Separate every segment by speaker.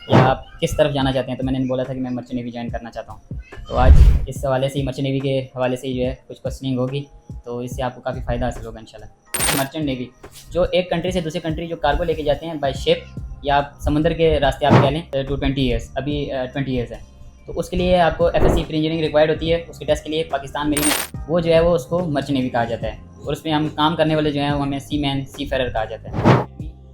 Speaker 1: या आप किस तरफ जाना चाहते हैं। तो मैंने बोला था कि मैं मर्चेंट नेवी ज्वाइन करना चाहता हूँ। तो आज इस हवाले से ही मर्चेंट नेवी के हवाले से ही जो है कुछ क्वेश्चनिंग होगी, तो इससे आपको काफ़ी फ़ायदा हासिल होगा इंशाल्लाह। मर्चेंट नेवी जो एक कंट्री से दूसरी कंट्री जो कार्गो लेके जाते हैं बाय शिप या आप समुद्र के रास्ते आप कह लें, टू 20 ईयर्स अभी 20 ईयर्स है। तो उसके लिए आपको एफएससी प्री इंजीनियरिंग रिक्वायर्ड होती है। उसके टेस्ट के लिए पाकिस्तान मेरीन वो जो है वो उसको मर्चेंट नेवी कहा जाता है। और उसमें हम काम करने वाले जो हैं वो हमें सी मैन सी फेरर कहा जाता है।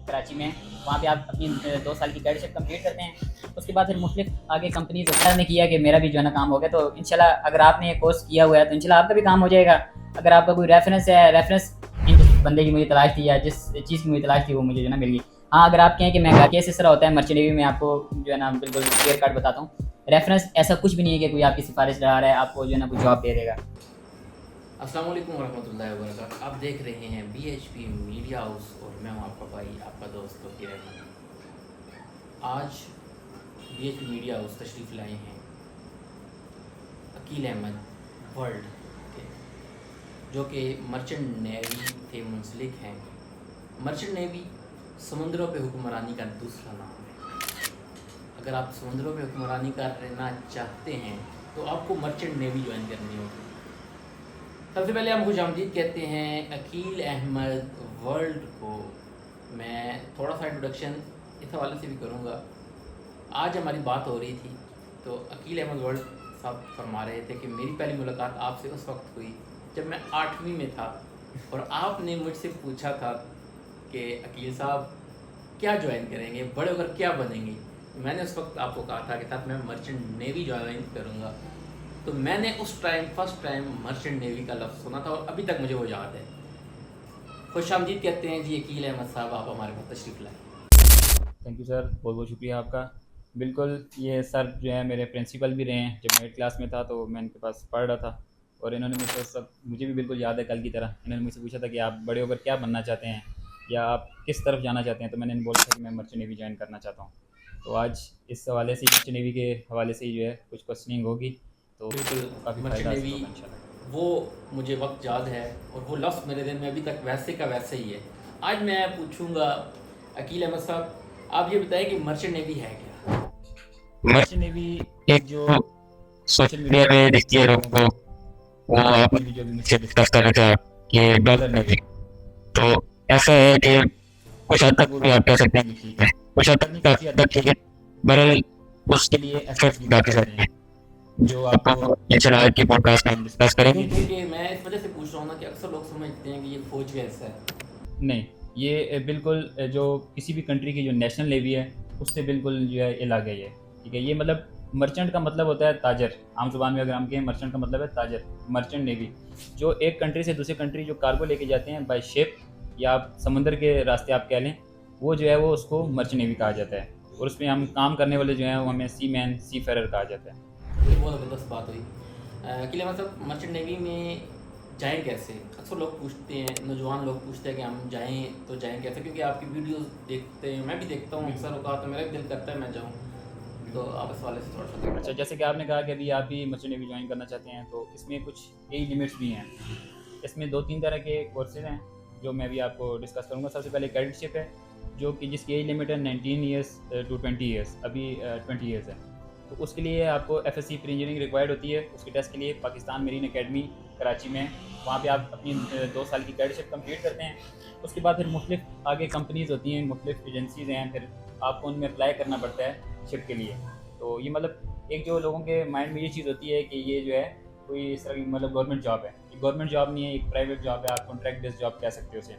Speaker 1: कराची में वहाँ पे आप अपनी 2 साल की कैडेटशिप कंप्लीट करते हैं। उसके बाद फिर मुख्तलिफ आगे कंपनीज ने किया कि मेरा भी जो है ना काम हो गया, तो इंशाल्लाह अगर आपने ये कोर्स किया हुआ है तो इंशाल्लाह आपका भी काम हो जाएगा। अगर आपका कोई रेफरेंस है, रेफरेंस जिस बंदे की मुझे तलाश थी या जिस चीज़ की मुझे तलाश थी वो मुझे जो है ना मिल गई। हाँ, अगर आप कहें कि मैं केस इस तरह होता है मर्चेंट नेवी में, आपको जो है ना बिल्कुल क्लियर कट बताता हूँ। रेफरेंस ऐसा कुछ भी नहीं है कि कोई आपकी सिफारिश डरा रहा है आपको जो है ना कोई जॉब दे देगा।
Speaker 2: अस्सलाम वालेकुम वरहमतुल्लाहि वबरकातुहू। आप देख रहे हैं BHP मीडिया हाउस और मैं हूं आपका भाई आपका दोस्त तौकीर अहमद। आज BHP मीडिया हाउस तशरीफ़ लाए हैं अकील अहमद वर्ल्ड के, जो कि मर्चेंट नेवी से मुंसलिक हैं। मर्चेंट नेवी समुद्रों पे हुक्मरानी का दूसरा नाम है। अगर आप समुद्रों पे हुक्मरानी करना चाहते हैं तो आपको मर्चेंट नेवी ज्वाइन करनी होगी। सबसे पहले हम खुशामदीद कहते हैं अकील अहमद वर्ल्ड को। मैं थोड़ा सा इंट्रोडक्शन इस हवाले से भी करूँगा। आज हमारी बात हो रही थी तो अकील अहमद वर्ल्ड साहब फरमा रहे थे कि मेरी पहली मुलाकात आपसे उस वक्त हुई जब मैं 8वीं में था और आपने मुझसे पूछा था कि अकील साहब क्या ज्वाइन करेंगे, बड़े होकर क्या बनेंगे। मैंने उस वक्त आपको कहा था कि साहब मैं मर्चेंट नेवी ज्वाइन करूँगा। तो मैंने उस time first time merchant navy का लफ्ज़ सुना था और अभी तक मुझे वो याद है। खुशामदीद कहते हैं जी अकील अहमद साहब, आप हमारे पास तशरीफ़ लाए।
Speaker 1: थैंक यू सर, बहुत बहुत शुक्रिया आपका। बिल्कुल, ये सर जो है मेरे प्रिंसिपल भी रहे हैं। जब मैं 8 क्लास में था तो मैं इनके पास पढ़ रहा था और इन्होंने मुझसे सब मुझे भी बिल्कुल याद है कल की तरह। इन्होंने मुझसे पूछा था कि आप बड़े होकर क्या बनना चाहते हैं या आप किस तरफ जाना चाहते हैं। तो मैंने इन्हें बोला था कि मैं मर्चेंट नेवी ज्वाइन करना चाहता हूँ। तो आज इस हवाले से मर्चेंट नेवी के हवाले से ही जो है कुछ क्वेश्चनिंग होगी, तो
Speaker 2: बिल्कुल,
Speaker 1: काफ़ी
Speaker 2: मर्चेंट
Speaker 1: फ़ायदा हासिल
Speaker 2: नेवी
Speaker 1: होगा इंशाल्लाह।
Speaker 2: वो मुझे वक्त याद है और वो लफ्ज़ मेरे दिल में अभी तक वैसे का वैसे ही है। आज मैं पूछूंगा अकील अहमद साहब, आप ये बताएं कि मर्चेंट नेवी है क्या।
Speaker 1: मर्चेंट नेवी एक जो सोशल मीडिया पे दिखती है लोगों को, वो आपने भी जो भी मुझसे डिस्कस कर रहा था कि डॉलर नेवी, तो ऐसा है कि कुछ हद तक वो भी आप कह सकते हैं कि ठीक है, कुछ हद तक नहीं, काफ़ी हद तक ठीक है। बहरहाल उसके लिए एफर्ट्स भी काफ़ी सारे हैं जो आपको इंशाल्लाह आज की पॉडकास्ट में हम डिस्कस करेंगे।
Speaker 2: क्योंकि मैं इस वजह से पूछ रहा हूँ ना कि अक्सर लोग समझते हैं कि ये फौज का हिस्सा है।
Speaker 1: नहीं, ये बिल्कुल जो किसी भी कंट्री की जो नेशनल नेवी है उससे बिल्कुल जो है अलग है ये। ठीक है, ये मतलब मर्चेंट का मतलब होता है ताजर। आम ज़ुबान में अगर हम कहें मर्चेंट का मतलब है ताजर। मर्चेंट नेवी जो एक कंट्री से दूसरी कंट्री जो कार्गो लेके जाते हैं बाय शिप या आप समुद्र के रास्ते आप कह लें, वो जो है वो उसको मर्चेंट नेवी कहा जाता है। और उसमें हम काम करने वाले जो हैं वो हमें सी मैन सी फेरर कहा जाता है।
Speaker 2: ये बहुत ज़बरदस्त बात हुई। अकील अहमद साहब, मर्चेंट नेवी में जाएं कैसे? अक्सर लोग पूछते हैं, नौजवान लोग पूछते हैं कि हम जाएं तो जाएं कैसे, क्योंकि आपकी वीडियोस देखते हैं, मैं भी देखता हूँ अक्सर औकात, तो मेरा भी दिल करता है मैं जाऊँ। तो आप इस वाले से थोड़ा सा
Speaker 1: अच्छा, जैसे कि आपने कहा कि अभी आप भी मर्चेंट नेवी ज्वाइन करना चाहते हैं, तो इसमें कुछ एज लिमिट्स भी हैं। इसमें 2-3 तरह के कोर्सेज हैं जो मैं भी आपको डिस्कस करूँगा। सबसे पहले कैडेटशिप है, जो कि जिसकी एज लिमिट है 19 ईयर्स टू 20 ईयर्स, अभी 20 ईयर्स है। तो उसके लिए आपको एफएससी प्री इंजीनियरिंग रिक्वायर्ड होती है। उसके टेस्ट के लिए पाकिस्तान मेरीन अकेडमी कराची में, वहाँ पे आप अपनी 2 साल की कैडेटशिप कंप्लीट करते हैं। उसके बाद फिर मुख्तलिफ आगे कंपनीज़ होती हैं, मुख्तलिफ एजेंसीज़ हैं, फिर आपको उनमें अप्लाई करना पड़ता है शिप के लिए। तो ये मतलब एक जो लोगों के माइंड में ये चीज़ होती है कि ये जो है कोई इस तरह की मतलब गवर्नमेंट जॉब है। ये गवर्नमेंट जॉब नहीं है, एक प्राइवेट जॉब है, आप कॉन्ट्रैक्ट बेस्ड जॉब कह सकते हो उसे।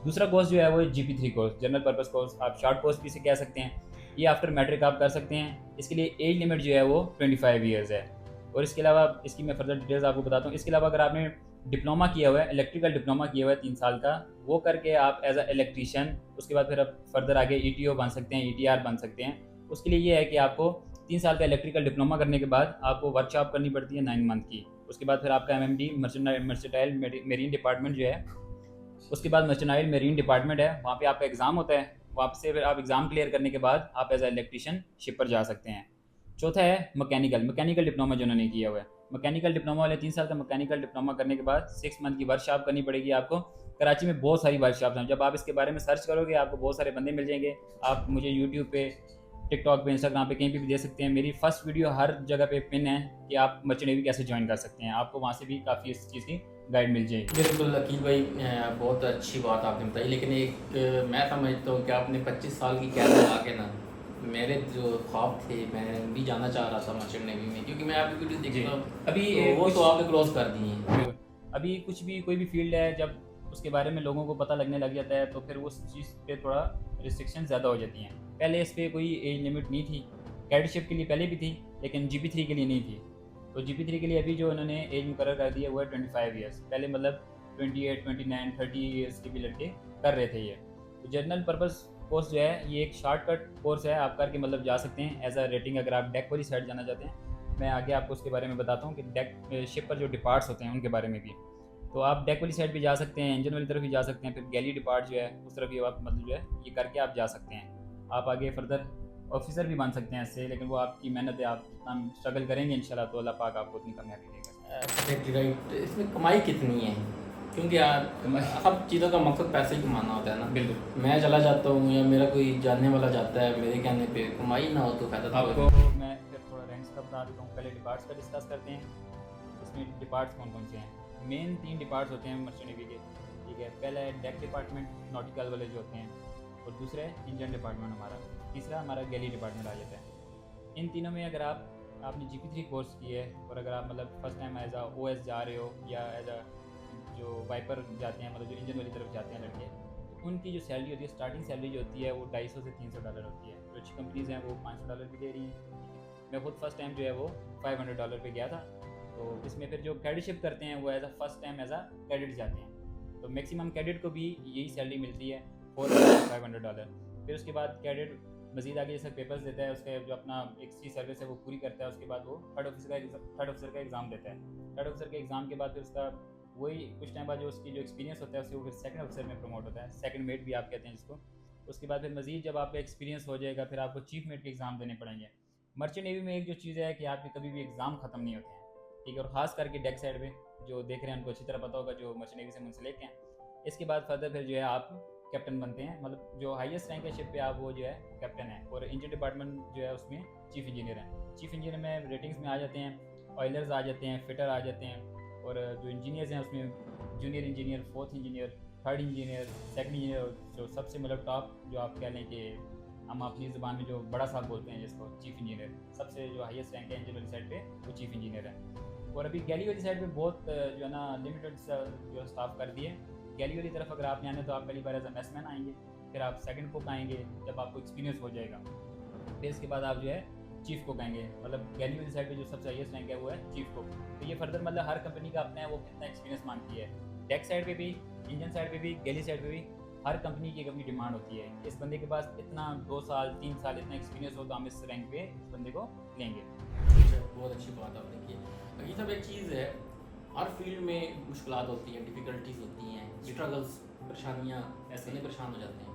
Speaker 1: दूसरा कोर्स जो है वो GP3 course, general purpose course, आप शॉर्ट कोर्स भी इसे कह सकते हैं। ये आफ्टर मैट्रिक आप कर सकते हैं। इसके लिए एज लिमिट जो है वो 25 ईयर्स है। और इसके अलावा इसकी मैं फर्दर डिटेल्स आपको बताता हूँ। इसके अलावा अगर आपने डिप्लोमा किया हुआ है, इलेक्ट्रिकल डिप्लोमा किया हुआ है 3 साल का, वो करके आप एज अ इलेक्ट्रीशियन उसके बाद फिर आप फर्दर आगे ETO बन सकते हैं, ETR बन सकते हैं। उसके लिए ये है कि आपको 3 साल का इलेक्ट्रिकल डिप्लोमा करने के बाद आपको वर्कशॉप करनी पड़ती है 9 मंथ की। उसके बाद फिर आपका MMD मर्चेंटाइल मेरीन डिपार्टमेंट जो है, उसके बाद मर्चेंटाइल मेरीन डिपार्टमेंट है, वहाँ पे आपका एग्ज़ाम होता है। वहाँ से फिर आप एग्ज़ाम क्लियर करने के बाद आप एज अ इलेक्ट्रीशियन शिप पर जा सकते हैं। चौथा है मैकेनिकल डिप्लोमा जिन्होंने किया हुआ है। मैकेनिकल डिप्लोमा वाले 3 साल का मैकेनिकल डिप्लोमा करने के बाद 6 मंथ की वर्कशॉप करनी पड़ेगी आपको। कराची में बहुत सारी वर्कशॉप्स हैं, जब आप इसके बारे में सर्च करोगे आपको बहुत सारे बंदे मिल जाएंगे। आप मुझे यूट्यूब पे टिकटॉक पे, इंस्टाग्राम पे, कहीं पे भी दे सकते हैं। मेरी फर्स्ट वीडियो हर जगह पे पिन है कि आप मर्चेंट नेवी कैसे ज्वाइन कर सकते हैं। आपको वहाँ से भी काफ़ी इस चीज़ की गाइड मिल जाएगी।
Speaker 2: बिल्कुल अकील भाई, बहुत अच्छी बात आपने बताई, लेकिन मैं समझता हूँ कि आपने 25 साल की कैद लगा के ना, मेरे जो ख्वाब थे मैं भी जाना चाह रहा था मर्चेंट नेवी में, क्योंकि मैं आपकी वीडियो
Speaker 1: जी,
Speaker 2: देखता हूँ,
Speaker 1: अभी
Speaker 2: तो वो
Speaker 1: कुछ
Speaker 2: तो आपने क्लोज कर दिए हैं।
Speaker 1: बिल्कुल। अभी कुछ भी कोई भी फील्ड है, जब उसके बारे में लोगों को पता लगने लग जाता है तो फिर उस चीज़ पे थोड़ा रिस्ट्रिक्शन ज़्यादा हो जाती हैं। पहले इस पे कोई एज लिमिट नहीं थी, कैडेटशिप के लिए पहले भी थी, लेकिन GP3 के लिए नहीं थी। तो GP3 के लिए अभी जो उन्होंने एज मुकर्रर कर दी है वो है 25 ईयर्स। पहले मतलब 28, 29, 30 ईयर्स के भी लड़के कर रहे थे ये। तो जनरल पर्पज़ कोर्स जो है ये एक शॉर्टकट कोर्स है, आप करके मतलब जा सकते हैं एज अ रेटिंग। अगर आप डेक वाली साइड जाना चाहते हैं, मैं आगे आपको उसके बारे में बताता हूँ कि डेक शिप पर जो डिपार्ट्स होते हैं उनके बारे में भी। तो आप डेक वाली साइड भी जा सकते हैं, इंजन वाली तरफ भी जा सकते हैं, फिर गैली डिपार्ट जो है उस तरफ भी आप मतलब जो है ये करके आप जा सकते हैं। आप आगे फर्दर ऑफिसर भी बन सकते हैं इससे, लेकिन वो आपकी मेहनत है, आप जितना स्ट्रगल करेंगे इंशाल्लाह तो अल्लाह पाक आपको उतनी कामयाबी देगा।
Speaker 2: राइट, इसमें कमाई कितनी है? क्योंकि यार सब चीज़ों का मकसद पैसे ही कमाना होता है ना।
Speaker 1: बिल्कुल।
Speaker 2: मैं चला जाता हूँ या मेरा कोई जानने वाला जाता है, मेरे कहने पे कमाई ना हो तो फायदा तो
Speaker 1: आपको
Speaker 2: है।
Speaker 1: मैं फिर थोड़ा रैंक्स का बता देता हूँ। पहले डिपार्ट्स का डिस्कस करते हैं। इसमें डिपार्ट्स कौन कौन से हैं? मेन 3 डिपार्ट्स होते हैं मर्चेंट नेवी के, ठीक है। पहला है डेक डिपार्टमेंट, नॉटिकल वाले जो होते हैं, और दूसरा है इंजन डिपार्टमेंट हमारा, तीसरा हमारा गैली डिपार्टमेंट आ जाता है। इन तीनों में अगर आपने GP3 कोर्स की है और अगर आप मतलब फर्स्ट टाइम एज आ OS जा रहे हो या एज अ जो वाइपर जाते हैं, मतलब जो इंजन वाली तरफ जाते हैं लड़के, तो उनकी जो सैलरी होती है, स्टार्टिंग सैलरी जो होती है वो $250 से $300 होती है। जो अच्छी कंपनीज़ हैं वो $500 भी दे रही हैं। मैं खुद फर्स्ट टाइम जो है वो $500 पे गया था। तो इसमें फिर जो कैडेटशिप करते हैं वो as a first time as a cadet जाते हैं। तो मैक्सिमम कैडेट को भी यही सैलरी मिलती है, $400-500। फिर उसके बाद कैडेट मज़ीद आगे जैसे पेपर्स देता है, उसका जो अपना एक सी सर्विस है वो पूरी करता है। उसके बाद वो थर्ड ऑफिसर का एग्ज़ाम देता है। थर्ड ऑफिसर के एग्ज़ाम के बाद फिर उसका वही कुछ टाइम बाद जो उसकी जो एक्सपीरियंस होता है उससे वो फिर सेकंड ऑफिसर में प्रमोट होता है, सेकंड मेट भी आप कहते हैं जिसको। उसके बाद फिर मज़ीद जब आपका एक्सपीरियंस हो जाएगा फिर आपको चीफ मेट के एग्ज़ाम देने पड़ेंगे। मर्चेंट नेवी में एक जो चीज़ है कि आपके कभी भी एग्ज़ाम ख़त्म नहीं होते हैं, ठीक है। और ख़ास करके डेक साइड पे जो देख रहे हैं उनको अच्छी तरह पता होगा, जो मर्चेंट नेवी से मुंसलिक हैं। इसके बाद फर्दर फिर जो है आप कैप्टन बनते हैं, मतलब जो हाईएस्ट रैंक है शिप पे आप वो जो है कैप्टन है। और इंजन डिपार्टमेंट जो है उसमें चीफ इंजीनियर हैं। चीफ इंजीनियर में रेटिंग्स में आ जाते हैं, ऑयलर्स आ जाते हैं, फिटर आ जाते हैं, और जो इंजीनियर्स हैं उसमें junior engineer, fourth engineer, third engineer, second engineer, जो सबसे मतलब टॉप जो आप कह लें कि हम अपनी ज़ुबान में जो बड़ा साहब बोलते हैं जिसको, चीफ इंजीनियर, सबसे जो हाईएस्ट रैंक है इंजन वाली साइड पे वो चीफ इंजीनियर है। और अभी गैली वाली साइड पे बहुत जो है ना लिमिटेड जो स्टाफ कर दिए। गैली वाली तरफ अगर आपने आने तो आप पहली बार एज अ मैसमैन आएंगे, फिर आप सेकंड कुक आएंगे जब आपको एक्सपीरियंस हो जाएगा, फिर इसके बाद आप जो है चीफ कुक आएंगे। मतलब गैली वाली साइड पे जो सबसे हाईएस्ट रैंक है वो है चीफ कुक। तो ये फर्दर मतलब हर कंपनी का अपना है वो कितना एक्सपीरियंस मांगती है। डेक साइड पे भी, इंजन साइड पे भी, गैली साइड पे भी हर कंपनी की एक अपनी डिमांड होती है। इस बंदे के पास इतना 2 साल 3 साल इतना एक्सपीरियंस हो तो हम इस रैंक पे इस बंदे को लेंगे।
Speaker 2: अच्छा, बहुत अच्छी बात आपने की। ये सब एक चीज़ है, हर फील्ड में मुश्किलात होती हैं, डिफ़िकल्टीज होती हैं, स्ट्रगल्स, परेशानियाँ, ऐसे नहीं परेशान हो जाते हैं।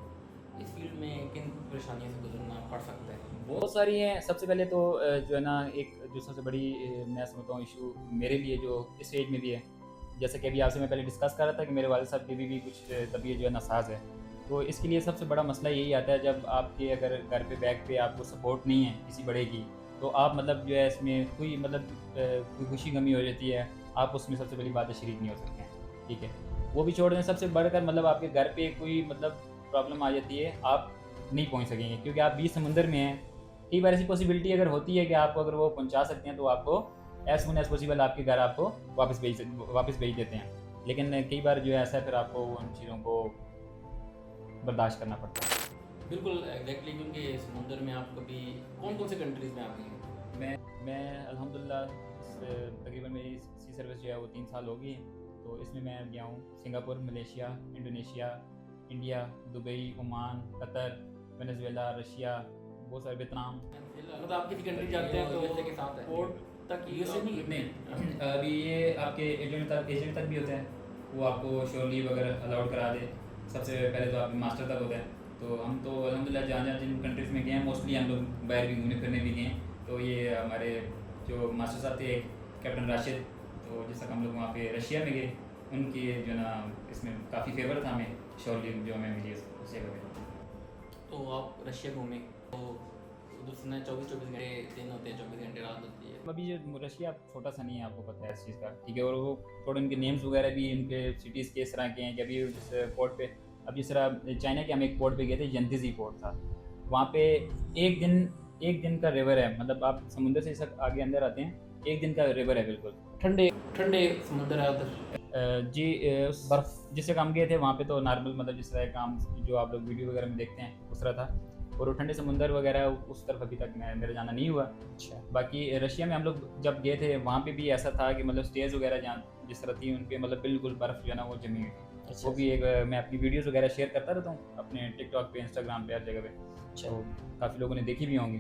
Speaker 2: इस फील्ड में किन परेशानियों से गुजरना पड़ सकता है?
Speaker 1: बहुत सारी हैं। सबसे पहले तो जो है ना एक जो सबसे बड़ी मैं समझता हूँ इशू मेरे लिए जो इस एज में भी है, जैसे कि अभी आपसे मैं पहले डिस्कस कर रहा था कि मेरे वालिद साहब की भी कुछ तबीयत जो है नासाज है। तो इसके लिए सबसे बड़ा मसला यही आता है जब आपके अगर घर पे बैक पे आपको सपोर्ट नहीं है किसी बड़े की, तो आप मतलब जो है इसमें कोई मतलब कोई खुशी गमी हो जाती है, आप उसमें सबसे बड़ी बात है शरीक नहीं हो सकते हैं, ठीक है। वो भी छोड़ दें, सबसे बढ़कर मतलब आपके घर पे कोई मतलब प्रॉब्लम आ जाती है, आप नहीं पहुंच सकेंगे क्योंकि आप बीच समुंदर में हैं। कई बार ऐसी पॉसिबिलिटी अगर होती है कि आपको अगर वो पहुंचा सकते हैं तो आपको एज सुन एज पॉसिबल आपके घर आपको वापस भेज देते हैं। लेकिन कई बार जो है ऐसा है फिर आपको उन चीज़ों को बर्दाश्त करना पड़ता है।
Speaker 2: बिल्कुल एग्जैक्टली, क्योंकि समुंदर में आप कभी कौन कौन से कंट्रीज़ में आप गए हैं?
Speaker 1: मैं अल्हम्दुलिल्लाह तकरीबन मेरी सी सर्विस जो है वो 3 साल हो गई है। तो इसमें मैं गया हूँ Singapore, Malaysia, Indonesia, India, Dubai, Oman, Qatar, Venezuela, Russia, बहुत सारे, वियतनाम।
Speaker 2: मतलब आप किसी कंट्री जाते हैं तो यूएसए के साथ है, पोर्ट तक
Speaker 1: यूएसए नहीं, अभी ये आपके एजेंट तक भी होते हैं, वो आपको श्योर लीव वगैरह अलाउड करा दे। सबसे पहले तो आप मास्टर तक होता है। तो हम तो अल्हम्दुलिल्लाह जहाँ जिन कंट्रीज़ में गए हैं मोस्टली हम लोग बाहर भी घूमने फिरने भी गए हैं। तो ये हमारे जो मास्टर साहब थे कैप्टन राशिद, तो जिस तक हम लोग वहाँ पे रशिया में गए, उनकी जो ना इसमें काफ़ी फेवर था हमें, श्योर लीव जो हमें मिली उस जगह पे।
Speaker 2: तो आप रशिया घूमे, तो दूसरा 24-24 घंटे दिन होते हैं, 24 घंटे रात होती है।
Speaker 1: अभी जो रशिया छोटा सा नहीं है, आपको पता है इस चीज़ का, ठीक है। और वो थोड़े उनके नेम्स वगैरह भी इनके सिटीज़ के इस तरह के हैं कि अभी जिस पोर्ट पे, अब जिस तरह चाइना के हम एक पोर्ट पे गए थे, यंतीजी पोर्ट था, वहाँ पे एक दिन का रिवर है, मतलब आप समुंदर से जैसा आगे अंदर आते हैं, एक दिन का रिवर है बिल्कुल
Speaker 2: ठंडे ठंडे समुद्र है उधर।
Speaker 1: जी। उस बर्फ़ जिस जगह हम गए थे वहाँ पे तो नॉर्मल, मतलब जिस तरह काम जो आप लोग वीडियो वगैरह में देखते हैं उस तरह था। और वो ठंडे समुंदर वगैरह उस तरफ अभी तक मेरा जाना नहीं हुआ।
Speaker 2: अच्छा।
Speaker 1: बाकी रशिया में हम लोग जब गए थे वहाँ पे भी ऐसा था कि मतलब स्टेज वगैरह जहाँ जिस तरह थी उन पे मतलब बिल्कुल बर्फ़ जो है ना वो जमी हुई थी।
Speaker 2: अच्छा।
Speaker 1: वो भी एक मैं अपनी वीडियोस वगैरह शेयर करता रहता हूँ अपने टिकटॉक पे, इंस्टाग्राम पे, हर जगह पे।
Speaker 2: अच्छा।
Speaker 1: तो काफ़ी लोगों ने देखी भी होंगी।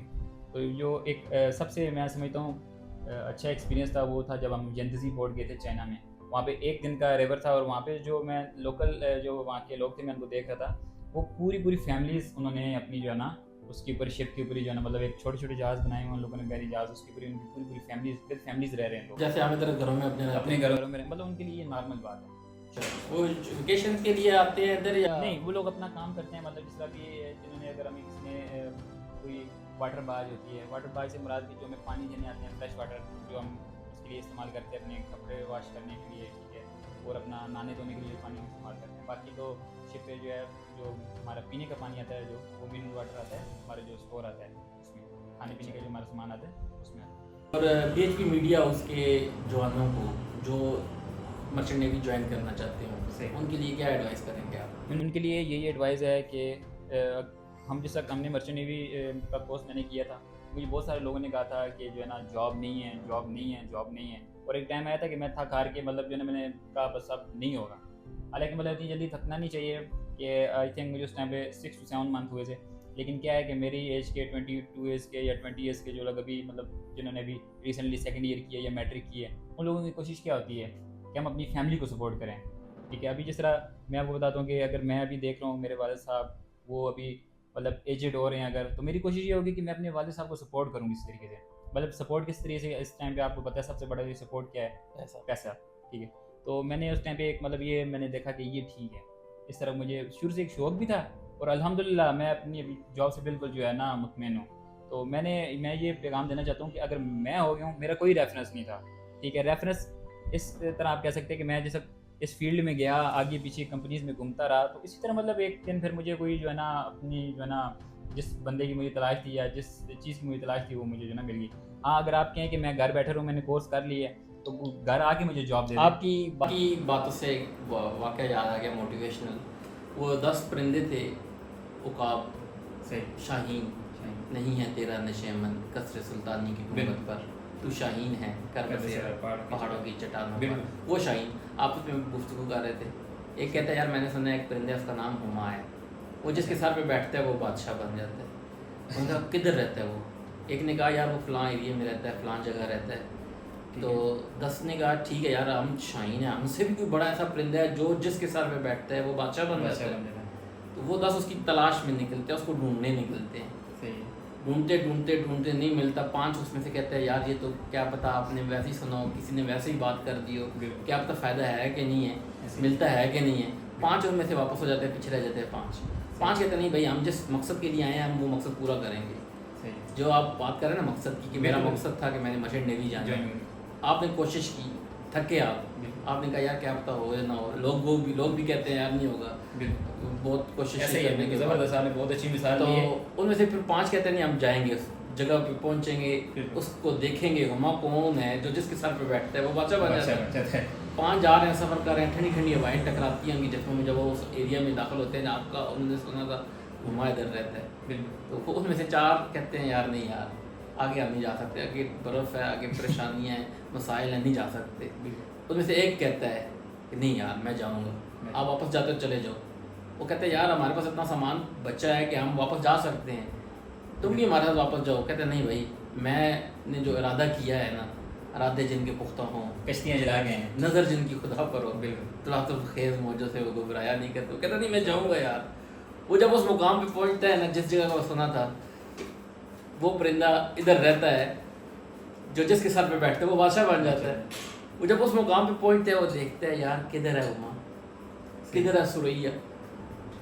Speaker 1: तो जो एक सबसे मैं समझता हूँ अच्छा एक्सपीरियंस था वो था जब हम यंतीजी पोर्ट गए थे चाइना में। वहाँ पे एक दिन का रिवर था और वहाँ पे जो मैं लोकल जो वहाँ के लोग थे मैं उनको देख रहा था, वो पूरी फैमिलीज़ उन्होंने अपनी जो है ना उसके ऊपर, शिप के ऊपर ही जो है ना, मतलब एक छोटे छोटे जहाज़ बनाए हुए उन लोगों ने, बैरी जहाज़, उसके ऊपर उनकी पूरी फैमिलीज रह रहे हैं लोग,
Speaker 2: जैसे हम इधर घरों में
Speaker 1: अपने घरों में मतलब उनके लिए ये नॉर्मल बात है।
Speaker 2: वो वेकेशन के लिए आते हैं इधर या
Speaker 1: नहीं, वो लोग अपना काम करते हैं, मतलब जिस तरह कि जिन्होंने अगर हमें किसी ने कोई वाटर बाज होती है, वाटर बाज से मुराद की जो हमें पानी देने आते हैं, फ्रेश वाटर जो हम उसके लिए इस्तेमाल करते हैं अपने कपड़े वॉश करने के लिए, ठीक है, और अपना नहाने धोने के लिए पानी इस्तेमाल करते हैं। बाकी तो शिप पे जो है जो हमारा पीने का पानी आता है, जो वो मिनरल वाटर आता है, हमारे जो स्टोर आता है उसमें खाने पीने का जो हमारा सामान आता है उसमें आता है।
Speaker 2: और बीएचपी मीडिया उसके जवानों को जो मर्चेंट नेवी ज्वाइन करना चाहते हैं उनके लिए क्या एडवाइस करेंगे आप?
Speaker 1: उनके लिए यही एडवाइस है कि हम जिस तक हमने मर्चेंट नेवी का कोर्स मैंने किया था, मुझे बहुत सारे लोगों ने कहा था कि जो है ना जॉब नहीं है, जॉब नहीं है, जॉब नहीं है। और एक टाइम आया था कि मैं थक हार के मतलब जो है ना मैंने कहा बस अब नहीं होगा। हालांकि मतलब इतनी जल्दी थकना नहीं चाहिए कि आई थिंक मुझे उस टाइम पे 6 to 7 मंथ हुए थे। लेकिन क्या है कि मेरी एज के 22 एज के या 20 एज के जो लोग अभी मतलब जिन्होंने अभी रिसेंटली सेकंड ईयर किया या मैट्रिक की है, उन लोगों की कोशिश क्या होती है कि हम अपनी फैमिली को सपोर्ट करें, ठीक है। अभी जिस तरह मैं आपको बताता हूँ कि अगर मैं अभी देख रहा हूँ मेरे वालिद साहब वो अभी मतलब एजेड हो रहे हैं अगर, तो मेरी कोशिश ये होगी कि मैं अपने वालिद साहब को सपोर्ट करूँ इस तरीके से। मतलब सपोर्ट किस तरीके से, इस टाइम पे आपको पता है सबसे बड़ा सपोर्ट क्या है? पैसा, ठीक है। तो मैंने उस टाइम पे एक मतलब ये मैंने देखा कि ये ठीक है, इस तरह मुझे शुरू से एक शौक़ भी था और अल्हम्दुलिल्लाह मैं अपनी अभी जॉब से बिल्कुल जो है ना मुतमईन हूँ। तो मैं ये पैगाम देना चाहता हूँ कि अगर मैं हो गया हूँ, मेरा कोई रेफरेंस नहीं था, ठीक है। रेफरेंस इस तरह आप कह सकते हैं कि मैं जैसे इस फील्ड में गया, आगे पीछे कंपनीज़ में घूमता रहा, तो इसी तरह मतलब एक दिन फिर मुझे कोई जो है ना अपनी जो है ना जिस बंदे की मुझे तलाश थी या जिस चीज़ की मुझे तलाश थी वो मुझे जो है ना मिल गई। हाँ, अगर आप कहें कि मैं घर बैठे रहूँ, मैंने कोर्स कर लिया है तो घर आके मुझे जॉब दे।
Speaker 2: आपकी बातों से एक वाक़या याद आ गया मोटिवेशनल। वो 10 परिंदे थे, उकाब, शाहीन, नहीं है तेरा नशेमन कसर सुल्तानी की गुंबद पर, तू शाहीन है कर बसेरा पहाड़ों की चट्टानों पर। वो शाहीन आपस में गुफ्तगू कर रहे थे। एक कहता है यार मैंने सुना एक परिंदे उसका नाम हुमा है, वो जिसके सर पे बैठता है वो बादशाह बन जाता है। उनका किधर रहता है वो? एक ने कहा यार वो फ़लाँ एरिया में रहता है, फ़लाँ जगह रहता है। तो 10 ने कहा ठीक है यार हम शाहीन है, हमसे भी कोई बड़ा ऐसा परिंदा है जो जिसके सर पे बैठता है वो बादशाह बन जाता है। तो वो 10 उसकी तलाश में निकलते हैं, उसको ढूंढने निकलते हैं। ढूंढते नहीं मिलता। 5 उसमें से कहते हैं यार ये तो क्या पता आपने वैसे ही सुना हो, किसी ने वैसे ही बात कर दी हो, क्या पता फ़ायदा है कि नहीं है, मिलता है कि नहीं है। 5 उनमें से वापस हो जाते हैं, पीछे रह जाते हैं 5 कहते हैं नहीं भाई हम जिस मकसद के लिए आए हैं हम वो मकसद पूरा करेंगे। जो आप बात कर रहे हैं ना मकसद की, कि मेरा मकसद था कि मैंने मर्चेंट नेवी जाना, आपने कोशिश की, थके आपने कहा यार क्या पता हो या ना हो। लोग भी कहते हैं यार नहीं होगा, बहुत कोशिश करने के
Speaker 1: ज़बरदस्त, आपने बहुत अच्छी मिसाल
Speaker 2: तो
Speaker 1: दी है।
Speaker 2: उनमें से फिर 5 कहते हैं नहीं हम जाएंगे, उस जगह पे पहुंचेंगे, उसको देखेंगे हुमा कौन है जो जिसके सर पे बैठता है वो बादशाह बन जाता है। 5 जा रहे हैं, सफ़र कर रहे हैं, ठंडी ठंडी हवाएं टकराती होंगी जिसमें में जब वो उस एरिया में दाखिल होते हैं आपका उन्होंने सुना था हुमा इधर रहता है। तो उसमें से 4 कहते हैं यार नहीं यार आगे हम नहीं जा सकते, आगे बर्फ़ है, आगे परेशानियाँ हैं, मसाइल हैं, नहीं जा सकते। उसमें से एक कहता है कि नहीं यार मैं जाऊँगा, आप वापस जाते हो चले जाओ। वो कहते हैं यार हमारे पास इतना सामान बचा है कि हम वापस जा सकते हैं, तुम भी हमारे साथ वापस जाओ। कहते हैं नहीं भाई मैंने जो इरादा किया है ना, इरादे जिनके पुख्ता हों
Speaker 1: कश्तियाँ जला गए हैं,
Speaker 2: नज़र जिनकी खुदा पर हो, तो खेज़ मौजों से वो घबराया नहीं करते। कहता नहीं मैं जाऊँगा यार। वो जब उस मुकाम पे पहुँचता है ना जिस जगह का सुना था, वो परिंदा इधर रहता है जो जिसके सर पे बैठता है वो बादशाह बन जाता है। वो जब उस मुकाम पे पहुँचते हैं वो देखता है यार किधर है हुमा, किधर है सुरैया।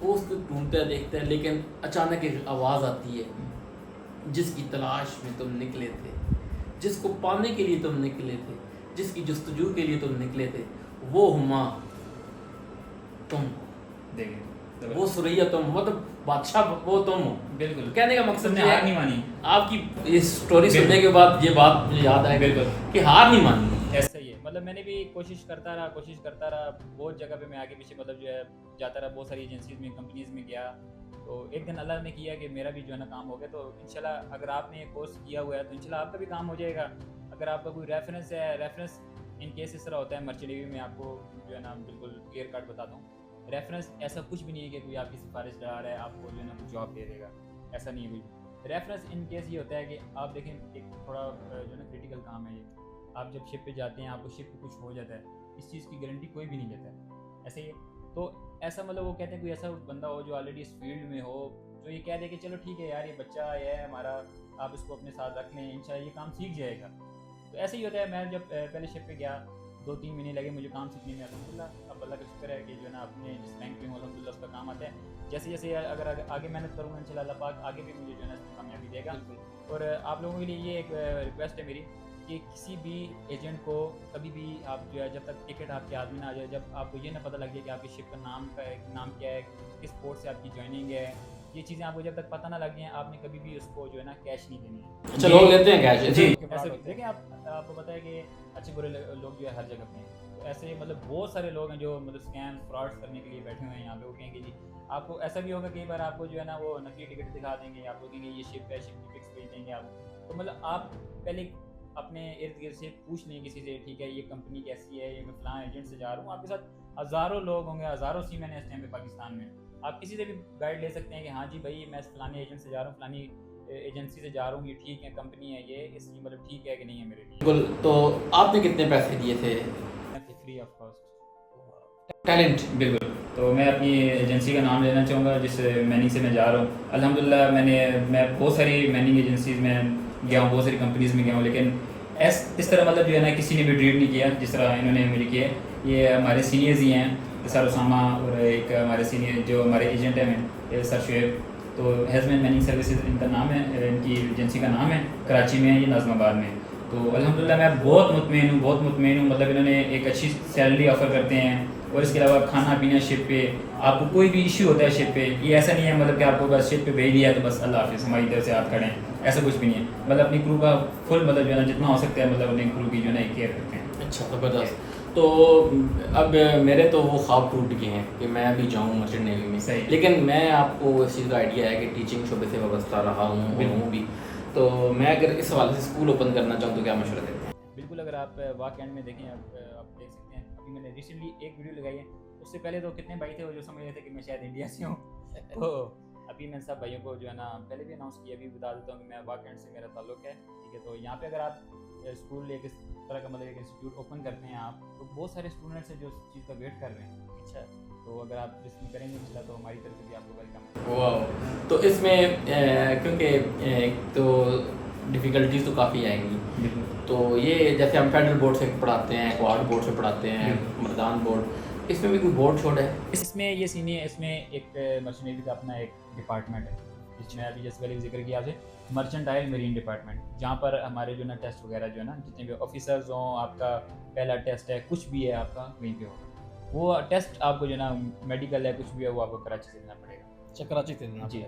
Speaker 2: वो उसको ढूंढता है, देखता है, लेकिन अचानक एक आवाज़ आती है, जिसकी तलाश में तुम निकले थे, जिसको पाने के लिए तुम निकले थे, जिसकी जस्तजू के लिए तुम निकले थे, वो हुमा तुम,
Speaker 1: देखिए
Speaker 2: वो सुरैया तुम, मतलब बादशाह वो तुम हो।
Speaker 1: बिल्कुल,
Speaker 2: कहने का मकसद
Speaker 1: सबने
Speaker 2: ये
Speaker 1: हार
Speaker 2: है,
Speaker 1: नहीं मानी।
Speaker 2: आपकी इस स्टोरी सुनने के बाद ये बात मुझे याद आया
Speaker 1: बिल्कुल
Speaker 2: कि हार नहीं मानी।
Speaker 1: ऐसा ही है, मतलब मैंने भी कोशिश करता रहा, बहुत जगह पे मैं आगे पीछे मतलब जो है जाता रहा, बहुत सारी एजेंसीज में, कंपनीज में गया। तो एक दिन अल्लाह ने किया कि मेरा भी जो है ना काम हो गया। तो इंशाल्लाह अगर आपने ये कोर्स किया हुआ है तो इंशाल्लाह आपका भी काम हो जाएगा। अगर आपका कोई रेफरेंस है, रेफरेंस इन केस इस तरह होता है मर्चेंट नेवी में, आपको जो है ना बिल्कुल क्लियर कट बताता हूँ, रेफरेंस ऐसा कुछ भी नहीं है कि कोई आपकी सिफारिश डरा रहा है आपको जो है ना जॉब दे देगा, ऐसा नहीं है कोई। रेफरेंस इन केस ये होता है कि आप देखें, एक थोड़ा जो है ना क्रिटिकल काम है ये। आप जब शिप पे जाते हैं, आपको शिप पे कुछ हो जाता है, इस चीज़ की गारंटी कोई भी नहीं लेता है, ऐसे ही है। तो ऐसा मतलब वो कहते हैं कोई ऐसा बंदा हो जो ऑलरेडी इस फील्ड में हो, जो ये कह दे कि चलो ठीक है यार, ये बच्चा है हमारा, आप इसको अपने साथ रख लें, इंशाल्लाह ये काम सीख जाएगा। तो ऐसे ही होता है। मैं जब पहले शिप पे गया, 2-3 महीने लगे मुझे काम सीखने में, अल्हम्दुलिल्लाह अब अल्लाह का शुक्र है कि जो है ना अपने जिस रैंक पे हूँ अल्हम्दुलिल्लाह उसका काम आता है। जैसे जैसे अगर आगे मेहनत करूँगा इंशाल्लाह अल्लाह पाक आगे भी मुझे जो है ना इसमें कामयाबी देगा। और आप लोगों के लिए ये एक रिक्वेस्ट है मेरी कि किसी भी एजेंट को कभी भी आप जो है, जब तक टिकट आपके हाथ में ना आ जाए, जब आपको ये ना पता लग जाए कि आपकी शिप का नाम क्या है, किस पोर्ट से आपकी ज्वाइनिंग है, ये चीज़ें आपको जब तक पता ना लग जाए, आपने कभी भी उसको जो है ना कैश नहीं देनी है।
Speaker 2: अच्छा, लोग लेते हैं कैश
Speaker 1: जी,
Speaker 2: जी।
Speaker 1: ऐसे देखें आपको पता है कि अच्छे बुरे लोग जो है हर जगह पे हैं। तो ऐसे मतलब बहुत सारे लोग हैं जो मतलब स्कैम फ्रॉड्स करने के लिए बैठे हुए हैं यहाँ पे। वो कहेंगे जी आपको ऐसा भी होगा, कई बार आपको जो है ना वो नकली टिकट दिखा देंगे, आपको कहेंगे ये शिप है, शिप की पिक्स भेज देंगे आप। तो मतलब आप पहले अपने इर्द गिर्द से पूछ लें किसी से, ठीक है ये कंपनी कैसी है, ये मैं फलां एजेंट से जा रहा हूँ। आपके साथ हज़ारों लोग होंगे, हज़ारों सीमैन है इस टाइम पे पाकिस्तान में। आप किसी से भी गाइड ले सकते हैं कि हाँ जी भाई मैं फलाने एजेंट से जा रहा हूँ, फलानी एजेंसी से जा रहा हूँ, ये ठीक है कंपनी है, ये इसकी मतलब ठीक है कि नहीं है मेरे लिए।
Speaker 2: बिल्कुल। तो आपने कितने पैसे दिए थे?
Speaker 1: Free of cost
Speaker 2: talent.
Speaker 1: बिल्कुल। तो मैं अपनी एजेंसी का नाम लेना चाहूँगा जिस मैनिंग से मैं जा रहा हूँ। अल्हम्दुलिल्लाह मैं बहुत सारी मैनिंग एजेंसीज़ में गया हूँ, बहुत सारी कंपनीज़ में गया हूँ, लेकिन इस तरह मतलब जो है ना किसी ने भी ट्रीट नहीं किया जिस तरह इन्होंने मुझे किया। ये हमारे सीनियर्स ही हैं, सर उसामा, और एक हमारे सीनियर जो हमारे एजेंट हैं सर शुएब। तो हेज़मैन मैनिंग सर्विसेज इनका नाम है, इनकी एजेंसी का नाम है, कराची में है ये, नाज़िमाबाद में। तो अल्हम्दुलिल्लाह मैं बहुत मुतमईन हूँ। मतलब इन्होंने एक अच्छी सैलरी ऑफ़र करते हैं, और इसके अलावा खाना पीना शिप पे, आपको कोई भी इशू होता है शिप पे, ये ऐसा नहीं है मतलब कि आपको बस शिप पे भेज दिया तो बस अल्लाह हाफ़िज़ हमारी तरफ से हाथ खड़े हैं, ऐसा कुछ भी नहीं है। मतलब अपनी क्रू का फुल मतलब जो है ना जितना हो सकता है मतलब अपनी क्रू की जो है ना केयर करते हैं।
Speaker 2: अच्छा, ज़बरदस्त। तो अब मेरे तो वो ख्वाब टूट गए हैं कि मैं भी जाऊँ मर्चेंट नेवी में।
Speaker 1: सही।
Speaker 2: लेकिन मैं आपको इस चीज़ का आइडिया है कि टीचिंग शोबे से वाबस्ता रहा हूँ भी। तो मैं अगर इस हवाले से स्कूल ओपन करना चाहूँ तो क्या मशवरा देते हैं?
Speaker 1: बिल्कुल, अगर आप वाक एंड में देखें, आप देख सकते हैं, अभी मैंने रिसेंटली एक वीडियो लगाई है। उससे पहले तो कितने भाई थे वो जो समझ रहे थे कि मैं शायद इंडिया से हूँ। तो अभी मैं सब भाइयों को जो है ना पहले भी अनाउंस किया, अभी बता देता हूँ कि मैं वाक एंड से मेरा ताल्लुक है, ठीक है। तो यहाँ पे अगर आप स्कूल एक इस तरह का मतलब एक इंस्टीट्यूट ओपन करते हैं आप, तो बहुत सारे स्टूडेंट्स हैं जो इस चीज़ का वेट कर रहे हैं। अच्छा, तो अगर आप इसमें करेंगे इंशाल्लाह तो हमारी तरफ से भी आपको वेलकम है।
Speaker 2: वाह। तो इसमें क्योंकि एक तो डिफ़िकल्टीज तो काफ़ी आएंगी, तो ये जैसे हम फेडरल बोर्ड से पढ़ाते हैं, क्वाड बोर्ड से पढ़ाते हैं, मर्दान बोर्ड, इसमें भी कोई बोर्ड छोड़ है?
Speaker 1: इसमें ये सीनियर, इसमें एक मर्चेंट नेवी का अपना एक डिपार्टमेंट है, जिसमें अभी जैसे पहले जिक्र किया आपसे, मर्चेंटाइल मरीन डिपार्टमेंट, जहाँ पर हमारे जो ना टेस्ट वगैरह जो है ना जितने भी ऑफिसर्स हों, आपका पहला टेस्ट है, कुछ भी है आपका वहीं पे होगा। वो टेस्ट आपको जो ना मेडिकल है, कुछ भी है, वो आपको कराची से देना पड़ेगा।
Speaker 2: अच्छा, कराची से देना?
Speaker 1: जी,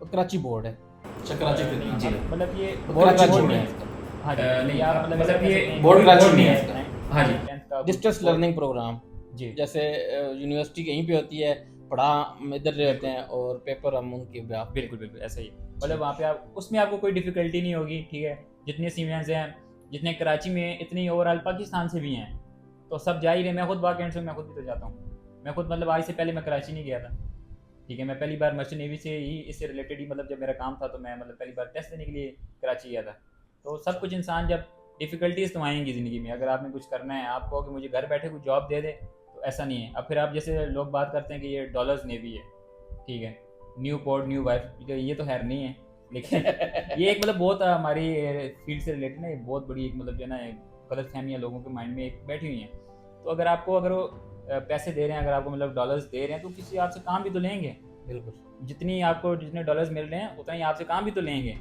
Speaker 2: तो कराची बोर्ड है। अच्छा, कराची से देना?
Speaker 1: जी, मतलब ये
Speaker 2: बोर्ड
Speaker 1: कराची
Speaker 2: बोर्ड
Speaker 1: नहीं
Speaker 2: है।
Speaker 1: है। हाँ जी,
Speaker 2: नहीं,
Speaker 1: आप
Speaker 2: मतलब ये
Speaker 1: ऐसे
Speaker 2: बोर्ड कराची
Speaker 1: बोर्ड
Speaker 2: नहीं
Speaker 1: नहीं
Speaker 2: है।
Speaker 1: है। हाँ जी, 10th का
Speaker 2: डिस्टेंस लर्निंग प्रोग्राम,
Speaker 1: जी,
Speaker 2: जैसे यूनिवर्सिटी कहीं पे होती है, पढ़ा हम इधर रहते हैं और पेपर हम उनके ब्याह।
Speaker 1: बिल्कुल बिल्कुल ऐसा ही। मतलब वहाँ पे आप उसमें आपको कोई डिफिकल्टी नहीं होगी, ठीक है। जितने सीनियर्स हैं, जितने कराची में, इतने ओवरऑल पाकिस्तान से भी हैं, तो सब जा ही रहे। मैं खुद वाक एंड से, मैं खुद भी तो जाता हूँ। मैं खुद मतलब आज से पहले मैं कराची नहीं गया था, ठीक है। मैं पहली बार मर्चेंट नेवी से ही, इससे रिलेटेड ही, मतलब जब मेरा काम था तो मैं मतलब पहली बार टेस्ट देने के लिए कराची गया था। तो सब कुछ इंसान, जब डिफ़िकल्टीज़ तो आएंगी ज़िंदगी में, अगर आपने कुछ करना है, आप कहो कि मुझे घर बैठे कोई जॉब दे दे, तो ऐसा नहीं है। अब फिर आप जैसे लोग बात करते हैं कि ये डॉलर्स नेवी है, ठीक है, न्यू पोर्ट न्यू वाइफ, ये तो खैर नहीं है, लेकिन ये एक मतलब बहुत हमारी फील्ड से रिलेटेड ना, ये बहुत बड़ी एक मतलब जो है ना गलत फहमियाँ लोगों के माइंड में एक बैठी हुई हैं। तो अगर आपको, अगर वो पैसे दे रहे हैं, अगर आपको मतलब डॉलर्स दे रहे हैं, तो किसी आपसे काम भी तो लेंगे।
Speaker 2: बिल्कुल।
Speaker 1: जितने डॉलर्स मिल रहे हैं उतना ही आपसे काम भी तो लेंगे।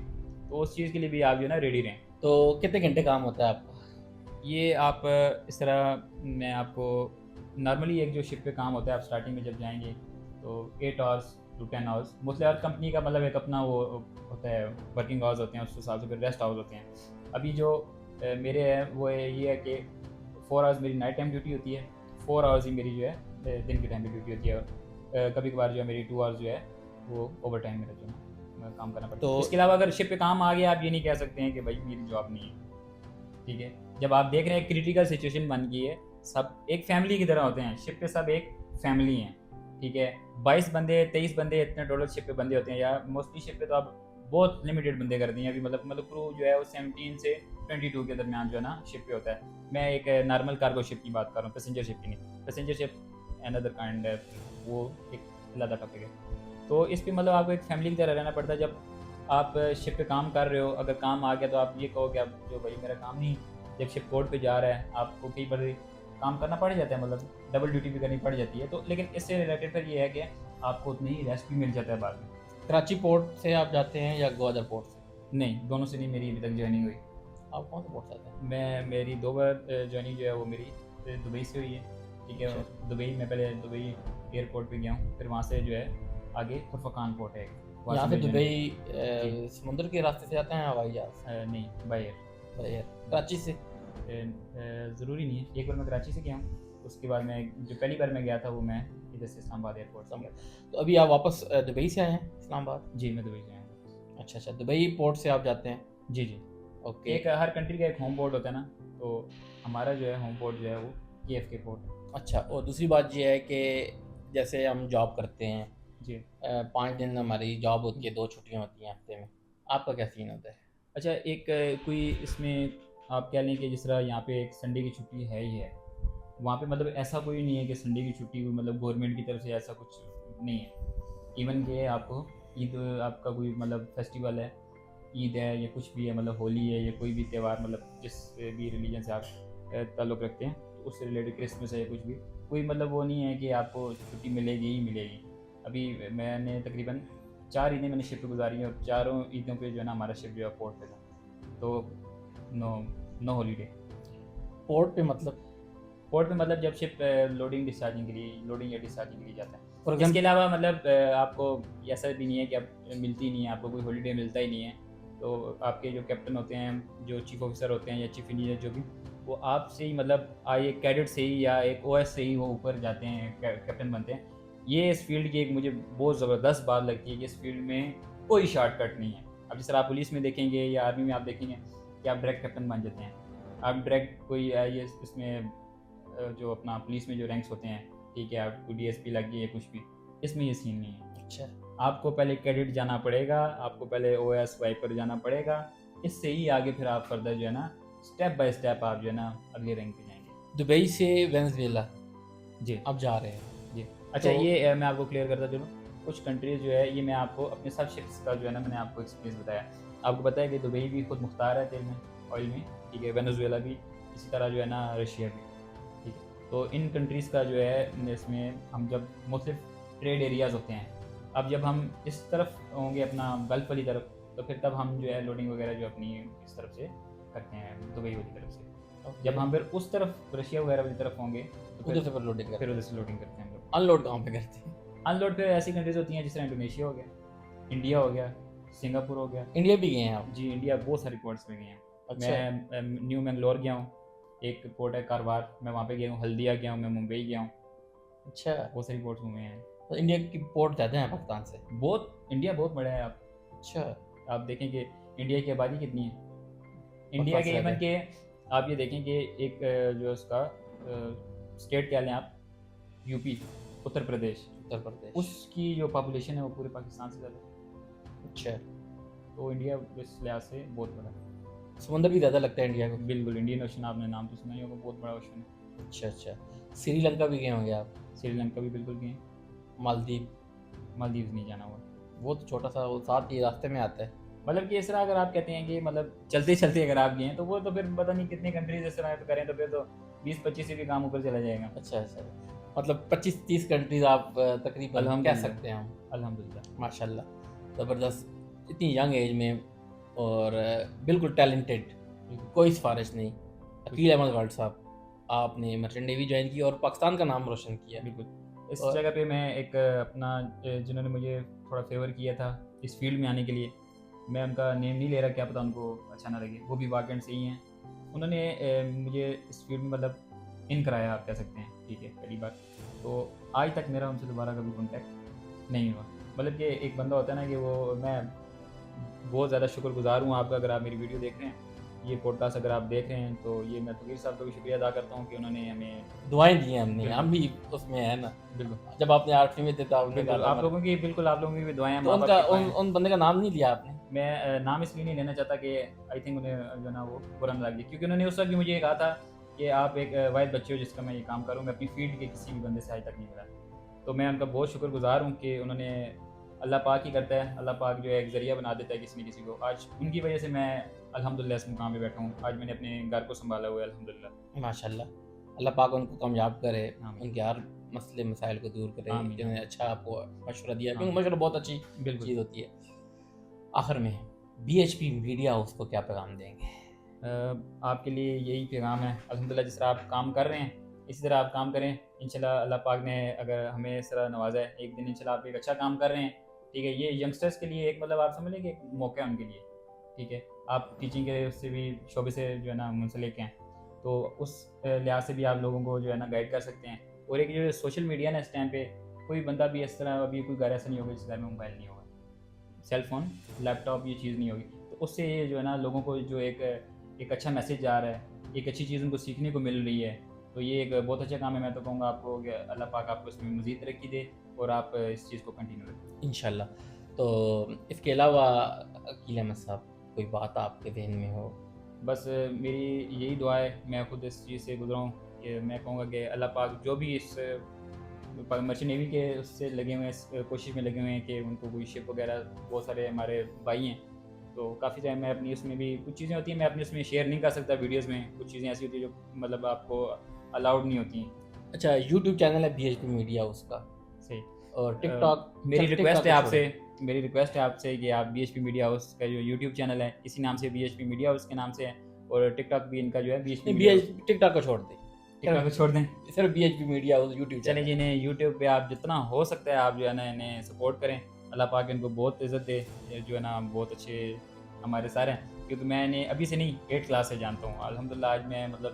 Speaker 1: तो उस चीज़ के लिए भी आप जो है ना रेडी रहें।
Speaker 2: तो कितने घंटे काम होता है आपका?
Speaker 1: ये आप इस तरह मैं आपको नॉर्मली एक जो शिप पे काम होता है, आप स्टार्टिंग में जब जाएंगे तो 8 आवर्स टू 10 आवर्स, मोस्टली हर कंपनी का मतलब एक अपना वो होता है, वर्किंग आवर्स होते हैं, उस हिसाब से फिर रेस्ट आवर्स होते हैं। अभी जो मेरे है वो ये है कि 4 आवर्स मेरी नाइट टाइम ड्यूटी होती है, 4 आवर्स ही मेरी जो है दिन के टाइम पे ड्यूटी होती है, और कभी कभार जो है मेरी 2 आवर्स जो है वो ओवर टाइम मेरा जो है काम करना पड़ता है।
Speaker 2: तो
Speaker 1: इसके अलावा अगर शिप पे काम आ गया, आप ये नहीं कह सकते हैं कि भाई मेरी जॉब नहीं है, ठीक है। जब आप देख रहे हैं क्रिटिकल सिचुएशन बन गई है, सब एक फैमिली की तरह होते हैं शिप पे, सब एक फैमिली हैं, ठीक है। 22 बंदे 23 बंदे इतने टोटल शिप पे बंदे होते हैं, या मोस्टली शिप पे तो आप बहुत लिमिटेड बंदे कर दिए अभी, मतलब क्रू जो है वो 17 से 22 के दरमियान जो है ना शिप पे होता है। मैं एक नॉर्मल कार्गो शिप की बात कर रहा हूँ, पैसेंजर शिप की नहीं। पैसेंजर शिप अनदर काइंड है, वो एक अलग टॉपिक है। तो इस पे मतलब आपको एक फैमिली की तरह रहना पड़ता है। जब आप शिप पे काम कर रहे हो, अगर काम आ गया तो आप ये कहो कि अब जो भाई मेरा काम नहीं, जब शिप पोर्ट पे जा रहा है आपको कई बार काम करना पड़ जाता है, मतलब डबल ड्यूटी भी करनी पड़ जाती है। तो लेकिन इससे रिलेटेड फिर ये है कि आपको उतनी ही रेस्ट भी मिल जाता है बाद में।
Speaker 2: कराची पोर्ट से आप जाते हैं या ग्वादर पोर्ट से?
Speaker 1: नहीं, दोनों से नहीं मेरी अभी तक जॉइनिंग हुई।
Speaker 2: आप कौन से पोर्ट से आते हैं?
Speaker 1: मैं मेरी 2 बार जॉइनिंग जो है वो मेरी दुबई से हुई है, ठीक है।
Speaker 2: अच्छा।
Speaker 1: दुबई में पहले दुबई एयरपोर्ट पे गया हूँ, फिर वहाँ से जो है आगे खुरफकान पोर्ट है, वहाँ
Speaker 2: यहाँ से
Speaker 1: मेरी
Speaker 2: दुबई समुद्र के रास्ते से आते हैं हवाई जहाज?
Speaker 1: नहीं, बाय एयर।
Speaker 2: कराची से?
Speaker 1: ज़रूरी नहीं है। एक बार मैं कराची से गया हूँ, उसके बाद मैं जो पहली बार मैं गया था वो मैं इधर से इस्लामाबाद एयरपोर्ट से गया था।
Speaker 2: तो अभी आप वापस दुबई से आए हैं इस्लामाबाद?
Speaker 1: जी, मैं दुबई से आया हूँ।
Speaker 2: अच्छा अच्छा, दुबई पोर्ट से आप जाते हैं?
Speaker 1: जी जी।
Speaker 2: ओके।
Speaker 1: एक हर कंट्री का एक होम पोर्ट होता है ना, तो हमारा जो है होम पोर्ट जो है वो KFK पोर्ट।
Speaker 2: अच्छा, और दूसरी बात ये है कि जैसे हम जॉब करते हैं,
Speaker 1: जी।
Speaker 2: 5 दिन हमारी जॉब होती है, 2 छुट्टियाँ होती हैं हफ्ते में, आपका क्या सीन होता है?
Speaker 1: अच्छा, एक कोई इसमें आप कह लें कि जिस तरह यहाँ पे एक संडे की छुट्टी है ही है, वहाँ पे मतलब ऐसा कोई नहीं है कि संडे की छुट्टी कोई मतलब गवर्नमेंट की तरफ से ऐसा कुछ नहीं है। इवन कि आपको ईद आपका कोई मतलब फेस्टिवल है, ईद है या कुछ भी है, मतलब होली है या कोई भी त्यौहार, मतलब जिस भी रिलीजन से आप ताल्लुक़ रखते हैं, तो उससे रिलेटेड क्रिसमस है या कुछ भी, कोई मतलब वो नहीं है कि आपको छुट्टी मिलेगी ही मिलेगी। अभी मैंने तकरीबन 4 ईदें मैंने शिप पे गुजारी हैं, और चारों ईदों पे जो है ना हमारा शिप जो है पोर्ट पे था, तो नो हॉलीडे।
Speaker 2: पोर्ट पे मतलब?
Speaker 1: पोर्ट पे मतलब जब शिप लोडिंग डिस्चार्जिंग के लिए, लोडिंग या डिस्चार्जिंग के लिए जाता है।
Speaker 2: और
Speaker 1: इसके अलावा मतलब आपको ऐसा भी नहीं है कि आप मिलती नहीं है, आपको कोई हॉलीडे मिलता ही नहीं है। तो आपके जो कैप्टन होते हैं, जो चीफ ऑफिसर होते हैं या चीफ इंजीनियर जो भी, वो आपसे ही मतलब आए कैडेट से ही या एक OS से ही वो ऊपर जाते हैं, कैप्टन बनते हैं। ये इस फील्ड की एक मुझे बहुत ज़बरदस्त बात लगती है कि इस फील्ड में कोई शॉर्टकट नहीं है। अब जिस तरह आप पुलिस में देखेंगे या आर्मी में आप देखेंगे कि आप डायरेक्ट कैप्टन बन जाते हैं, आप डायरेक्ट कोई ये इसमें जो अपना पुलिस में जो रैंक्स होते हैं, ठीक है, आपको DSP लग गई या कुछ भी, इसमें ये सीन नहीं है।
Speaker 2: अच्छा,
Speaker 1: आपको पहले कैडेट जाना पड़ेगा, आपको पहले OS वाइपर जाना पड़ेगा, इससे ही आगे फिर आप फर्दर जो है ना स्टेप बाय स्टेप आप जो है ना अगले रैंक पे जाएंगे।
Speaker 2: दुबई से वेनेजुएला
Speaker 1: जी
Speaker 2: आप जा रहे हैं?
Speaker 1: जी। अच्छा,
Speaker 2: तो
Speaker 1: ये मैं आपको क्लियर करता चलूँ, कुछ कंट्रीज जो है, ये मैं आपको अपने सब शिप्स का जो है ना मैंने आपको एक्सपीरियंस बताया। आपको पता है कि दुबई भी खुद मुख्तार है तेल में, ऑयल में, ठीक है, वेनेजुएला भी, इसी तरह जो है ना रशिया भी, ठीक है। तो इन कंट्रीज़ का जो है इसमें हम जब मुख्तलिफ ट्रेड एरियाज़ होते हैं, अब जब हम इस तरफ होंगे अपना गल्फ़ वाली तरफ, तो फिर तब हम जो है लोडिंग वगैरह जो अपनी इस तरफ से करते हैं, दुबई वाली तरफ से। जब हम फिर उस तरफ रशिया वगैरह वाली तरफ होंगे तो
Speaker 2: उधर से फिर लोडिंग
Speaker 1: फिर उधर से लोडिंग करते हैं हम लोग।
Speaker 2: अनलोड कहाँ पे करते हैं?
Speaker 1: अनलोड फिर ऐसी कंट्रीज होती हैं जिस तरह इंडोनेशिया हो गया, इंडिया हो गया, सिंगापुर हो गया।
Speaker 2: इंडिया भी गए हैं आप?
Speaker 1: जी, इंडिया बहुत सारी पोर्ट्स में गए हैं।
Speaker 2: अच्छा।
Speaker 1: मैं न्यू मैंगलोर गया हूँ, एक पोर्ट है कारवार, मैं वहाँ पे गया हूँ। हल्दिया गया हूँ, मैं मुंबई गया हूँ।
Speaker 2: अच्छा,
Speaker 1: बहुत सारी पोर्ट्स घूमे हैं।
Speaker 2: तो इंडिया की पोर्ट ज़्यादा है पाकिस्तान से?
Speaker 1: बहुत, इंडिया बहुत बड़ा है।
Speaker 2: अच्छा,
Speaker 1: आप देखें कि इंडिया की आबादी कितनी है। इंडिया के इवन के आप ये देखें कि एक जो उसका स्टेट कह लें आप, यूपी, उत्तर प्रदेश, उसकी जो पॉपुलेशन है वो पूरे पाकिस्तान से ज़्यादा है।
Speaker 2: अच्छा,
Speaker 1: तो इंडिया इस लिहाज से बहुत बड़ा है।
Speaker 2: समुंदर भी ज़्यादा लगता है इंडिया को?
Speaker 1: बिल्कुल, इंडियन ओशन आपने नाम तो सुना ही होगा, बहुत बड़ा ओशन है।
Speaker 2: अच्छा अच्छा, श्रीलंका भी गए होंगे आप?
Speaker 1: श्रीलंका भी बिल्कुल गए।
Speaker 2: मालदीव?
Speaker 1: मालदीव नहीं जाना हुआ।
Speaker 2: वो तो छोटा सा, वो साथ ही रास्ते में आता है।
Speaker 1: मतलब कि इस तरह अगर आप कहते हैं कि मतलब चलते चलते अगर आप गए हैं, तो वो तो फिर पता नहीं कितनी कंट्रीज इस तरह करें, तो फिर तो 20-25 से भी काम ऊपर चला जाएगा।
Speaker 2: अच्छा अच्छा, मतलब 25-30 कंट्रीज आप तकरीबन कह सकते हैं हम।
Speaker 1: अल्हम्दुलिल्लाह,
Speaker 2: माशाल्लाह, ज़बरदस्त। इतनी यंग एज में और बिल्कुल टैलेंटेड, कोई सिफारिश नहीं। अकील अहमद वर्ल्ड साहब, आपने मर्चेंट नेवी ज्वाइन की और पाकिस्तान का नाम रोशन किया।
Speaker 1: बिल्कुल इस
Speaker 2: और-
Speaker 1: जगह पे मैं एक अपना जिन्होंने मुझे थोड़ा फेवर किया था इस फील्ड में आने के लिए, मैं उनका नेम नहीं ले रहा, क्या पता उनको अच्छा ना लगे, वो भी वाकई सही हैं। उन्होंने मुझे इस फील्ड में मतलब इन कराया, आप कह सकते हैं, ठीक है, पहली बार। तो आज तक मेरा उनसे दोबारा कभी कॉन्टैक्ट नहीं हुआ। मतलब कि एक बंदा होता है ना कि वो, मैं बहुत ज़्यादा शुक्रगुजार हूँ आपका, अगर आप मेरी वीडियो देख रहे हैं, ये पॉडकास्ट अगर आप देख रहे हैं, तो ये मैं तकीर साहब का भी शुक्रिया अदा करता हूँ कि उन्होंने हमें
Speaker 2: दुआएं दी हैं हमने,
Speaker 1: बिल्कुल।
Speaker 2: हम भी उसमें है ना।
Speaker 1: बिल्कुल
Speaker 2: जब आपने 8वीं में थे तो आपने
Speaker 1: बिल्कुल
Speaker 2: कहा
Speaker 1: आप लोगों की, बिल्कुल आप लोगों की भी दुआएं,
Speaker 2: तो
Speaker 1: माँ बाप
Speaker 2: उनका
Speaker 1: की दुआएं।
Speaker 2: उन बंदे का नाम नहीं लिया आपने।
Speaker 1: मैं नाम इसलिए नहीं लेना चाहता कि आई थिंक उन्हें जो ना वो बुरा ना लगे, क्योंकि उन्होंने उस वक्त भी मुझे ये कहा था कि आप एक वाहिद बच्चे हो जिसका मैं ये काम करूँ, मैं अपनी फील्ड के किसी भी बंदे से आज तक नहीं मिला। तो मैं उनका बहुत शुक्रगुजार हूँ कि उन्होंने, अल्लाह पाक ही करता है, अल्लाह पाक जो है एक ज़रिया बना देता है किसी न किसी को। आज उनकी वजह से मैं अल्हम्दुलिल्लाह इस मुकाम पे बैठा हूँ, आज मैंने अपने घर को संभाला हुआ है अल्हम्दुलिल्लाह।
Speaker 2: माशाल्लाह, अल्लाह पाक उनको कामयाब करे,
Speaker 1: आमीन।
Speaker 2: उनके हर मसले मसाइल को दूर करे,
Speaker 1: आमीन।
Speaker 2: जिन्होंने अच्छा आपको मशवरा दिया, क्योंकि
Speaker 1: आमीन।
Speaker 2: मशवरा बहुत अच्छी
Speaker 1: बिल्कुल
Speaker 2: चीज़ होती है। आखिर में BHP मीडिया हाउस को क्या पैगाम देंगे?
Speaker 1: आपके लिए यही पैगाम है, अल्हम्दुलिल्लाह जिस तरह आप काम कर रहे हैं इसी तरह आप काम करें। इंशाल्लाह अल्लाह पाक ने अगर हमें इस तरह नवाजा है, एक दिन इंशाल्लाह आप एक अच्छा काम कर रहे हैं, ठीक है। ये यंगस्टर्स के लिए एक मतलब आप समझ लें कि एक मौका है उनके लिए, ठीक है। आप टीचिंग के उससे भी शोबे से जो है ना मुंसलिक हैं, तो उस लिहाज से भी आप लोगों को जो है ना गाइड कर सकते हैं। और एक जो सोशल मीडिया ना, इस टाइम पे कोई बंदा भी इस तरह, अभी कोई घर ऐसा नहीं होगा जिस घर में मोबाइल नहीं होगा, सेलफोन, लैपटॉप, ये चीज़ नहीं होगी। तो उससे ये जो है ना लोगों को जो एक अच्छा मैसेज जा रहा है, एक अच्छी चीज़ उनको सीखने को मिल रही है, तो ये एक बहुत अच्छा काम है। मैं तो कहूँगा आपको कि अल्लाह पाक आपको इसमें मज़ीद तरक्की दे और आप इस चीज़ को कंटिन्यू रखें
Speaker 2: इंशाल्लाह। तो इसके अलावा अकील अहमद साहब, कोई बात आपके जहन में हो?
Speaker 1: बस मेरी यही दुआ है, मैं खुद इस चीज़ से गुजरा हूँ कि मैं कहूँगा कि अल्लाह पाक जो भी इस मर्चेंट नेवी के उससे लगे हुए हैं, इस कोशिश में लगे हुए हैं कि उनको कोई शिप वगैरह, बहुत सारे हमारे भाई हैं, तो काफ़ी टाइम मैं अपनी उसमें भी कुछ चीज़ें होती हैं मैं अपनी उसमें शेयर नहीं कर सकता वीडियोज़ में, कुछ चीज़ें ऐसी होती हैं जो मतलब आपको अलाउड नहीं होती हैं।
Speaker 2: अच्छा, यूट्यूब चैनल है BHP मीडिया हाउस का,
Speaker 1: सही।
Speaker 2: और टिकटॉक,
Speaker 1: मेरी
Speaker 2: चल,
Speaker 1: रिक्वेस्ट है
Speaker 2: TikTok
Speaker 1: आपसे, मेरी रिक्वेस्ट है आपसे कि आप BHP मीडिया हाउस का जो यूट्यूब चैनल है इसी नाम से, BHP मीडिया हाउस के नाम से है, और टिकटॉक भी इनका जो है BHP मीडिया हाउस।
Speaker 2: टिकटॉक को छोड़ दें,
Speaker 1: टिकटॉक को छोड़ दें,
Speaker 2: सिर्फ BHP मीडिया हाउस यूट्यूब
Speaker 1: चले
Speaker 2: चैनल।
Speaker 1: जिन्हें यूट्यूब पे आप जितना हो सकता है आप जो है ना इन्हें सपोर्ट करें, अल्लाह पाक इनको बहुत इज़्ज़त दे, ये जो है ना बहुत अच्छे हमारे सर हैं, क्योंकि मैं इन्हें अभी से नहीं 8 क्लास से जानता हूँ अल्हम्दुलिल्लाह। आज मैं मतलब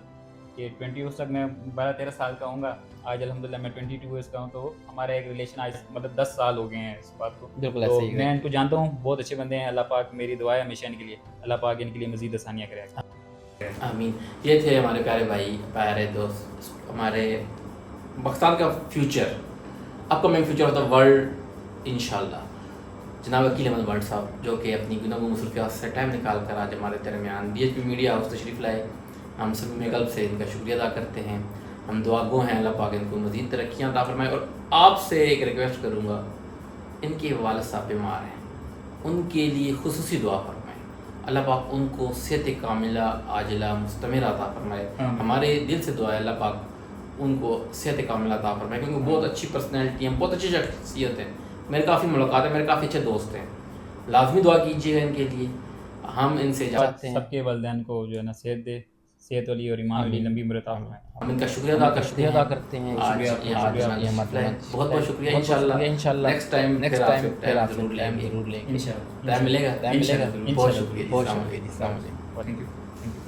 Speaker 1: कि 20 तक मैं 12-13 साल का हूँगा, आज अल्हम्दुलिल्लाह मैं 22 ईयर्स का हूँ, तो हमारा एक रिलेशन आज मतलब 10 साल हो गए हैं इस बात को।
Speaker 2: बिल्कुल
Speaker 1: तो
Speaker 2: ऐसे ही
Speaker 1: मैं इनको जानता हूँ, बहुत अच्छे बंदे हैं, अल्लाह पाक, मेरी दुआ है हमेशा इनके लिए, अल्लाह पाक इनके लिए मज़ीद आसानियाँ करेगा।
Speaker 2: आमीन। ये थे हमारे प्यारे भाई, प्यारे दोस्त, हमारे पाकिस्तान का future, upcoming future of the world इंशाल्लाह, जनाब अकील अहमद वर्ल्ड साहब, जो कि अपनी गुनाह मुसलफ़ियात से टाइम निकाल कर आज हमारे दरमियान BHP मीडिया हाउस तशरीफ़ लाए। हम सभी में कल्ब से इनका शुक्रिया अदा करते हैं। हम दुआ गो हैं, अल्लाह पाक इनको मज़ीद तरक्कियाँ अता फरमाए। और आपसे एक रिक्वेस्ट करूँगा, इनके वालिद साहब बीमार हैं, उनके लिए खुसूसी दुआ फरमाएँ, अल्लाह पाक उनको सेहत कामिला आजिला मुस्तमिर अता फरमाए। हमारे दिल से दुआ है अल्लाह पाक उनको सेहत कामिला अता फरमाए, क्योंकि बहुत अच्छी पर्सनैलिटी हैं, बहुत अच्छी शख्सियत है, मेरे काफ़ी मुलाकात है, मेरे काफ़ी अच्छे दोस्त हैं। लाजमी दुआ कीजिएगा इनके लिए। हम इनसे चाहते हैं
Speaker 1: सबके वालिदैन को जो है ना सेहत दे, सेहत वाली और ईमान वाली लंबी उम्र अता फरमाए।
Speaker 2: हम इनका शुक्रिया अदा करते हैं। बहुत बहुत शुक्रिया। इंशाल्लाह नेक्स्ट टाइम फिर आपसे टाइम जरूर लेंगे।
Speaker 1: इंशाल्लाह
Speaker 2: टाइम मिलेगा। बहुत शुक्रिया।
Speaker 1: Thank you.